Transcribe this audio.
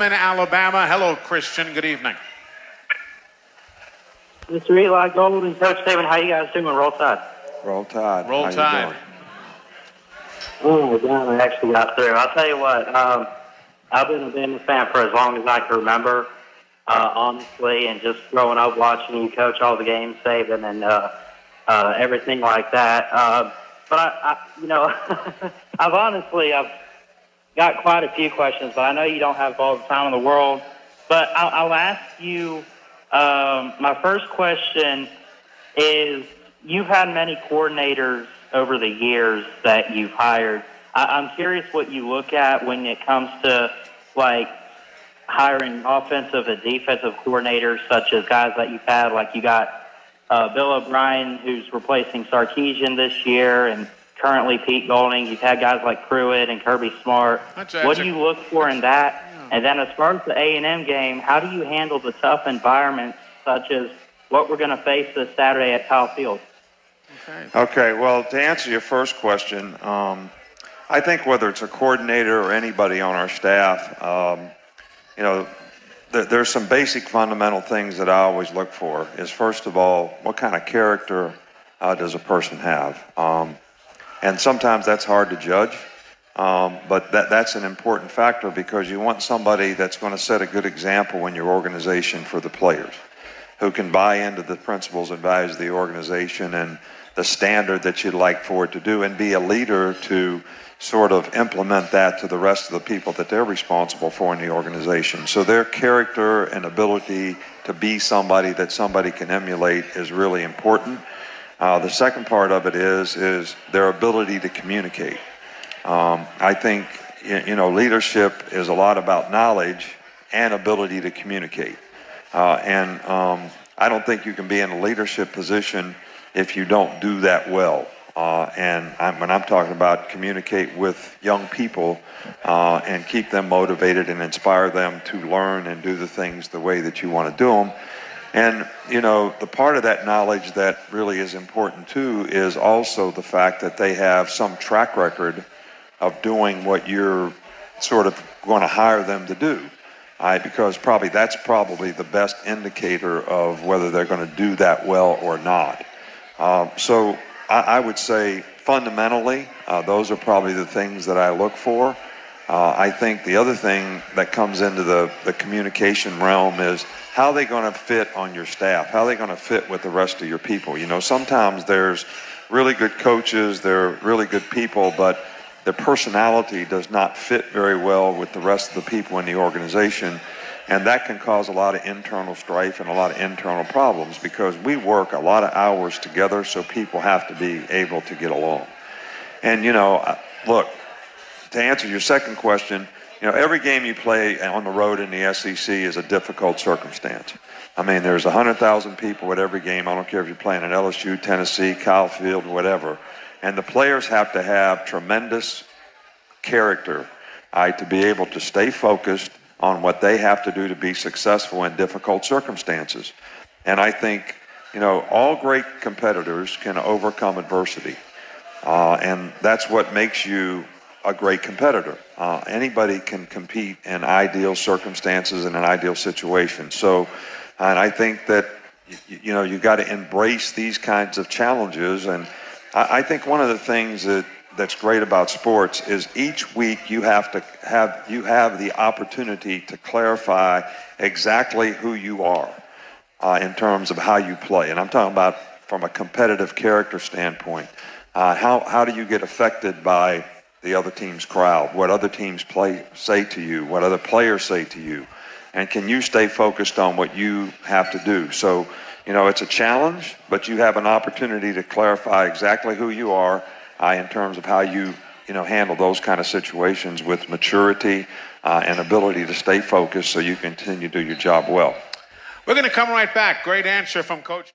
Selman, Alabama. Hello, Christian. Good evening. Mr. Eli Gold and Coach Saban, how you guys doing? Roll Tide. Roll Tide. Roll Tide. Oh, my God, I actually got through. I'll tell you what, I've been a Bama fan for as long as I can remember, honestly, and just growing up watching you coach all the games, Saban, and everything like that. But I've got quite a few questions, but I know you don't have all the time in the world. But I'll ask you, my first question is, you've had many coordinators over the years that you've hired. I'm curious what you look at when it comes to, like, hiring offensive and defensive coordinators, such as guys that you've had, like you got Bill O'Brien, who's replacing Sarkisian this year, and currently Pete Golding. You've had guys like Pruitt and Kirby Smart. What do you look for in that? Yeah. And then as far as the A&M game, how do you handle the tough environments, such as what we're going to face this Saturday at Kyle Field? Okay, well, to answer your first question, I think whether it's a coordinator or anybody on our staff, there's some basic fundamental things that I always look for. Is first of all, what kind of character does a person have? And sometimes that's hard to judge, but that's an important factor, because you want somebody that's going to set a good example in your organization for the players, who can buy into the principles and values of the organization and the standard that you'd like for it to do, and be a leader to sort of implement that to the rest of the people that they're responsible for in the organization. So their character and ability to be somebody that somebody can emulate is really important. The second part of it is their ability to communicate. I think, leadership is a lot about knowledge and ability to communicate. I don't think you can be in a leadership position if you don't do that well. When I'm talking about communicate with young people and keep them motivated and inspire them to learn and do the things the way that you want to do them. And, the part of that knowledge that really is important too is also the fact that they have some track record of doing what you're sort of going to hire them to do. Because that's probably the best indicator of whether they're going to do that well or not. So I would say fundamentally, those are probably the things that I look for. I think the other thing that comes into the communication realm is how they're going to fit on your staff, how they're going to fit with the rest of your people. Sometimes there's really good coaches, they're really good people, but their personality does not fit very well with the rest of the people in the organization. And that can cause a lot of internal strife and a lot of internal problems, because we work a lot of hours together, so people have to be able to get along. And, look, to answer your second question, every game you play on the road in the SEC is a difficult circumstance. I mean, there's 100,000 people at every game. I don't care if you're playing at LSU, Tennessee, Kyle Field, whatever. And the players have to have tremendous character to be able to stay focused on what they have to do to be successful in difficult circumstances. And I think, all great competitors can overcome adversity. And that's what makes you a great competitor. Anybody can compete in ideal circumstances and in ideal situations. So, and I think that, you got to embrace these kinds of challenges. And I think one of the things that's great about sports is each week you have the opportunity to clarify exactly who you are in terms of how you play. And I'm talking about from a competitive character standpoint. How do you get affected by the other team's crowd? What other teams say to you? What other players say to you? And can you stay focused on what you have to do? So, it's a challenge, but you have an opportunity to clarify exactly who you are in terms of how you handle those kind of situations with maturity and ability to stay focused so you continue to do your job well. We're going to come right back. Great answer from Coach.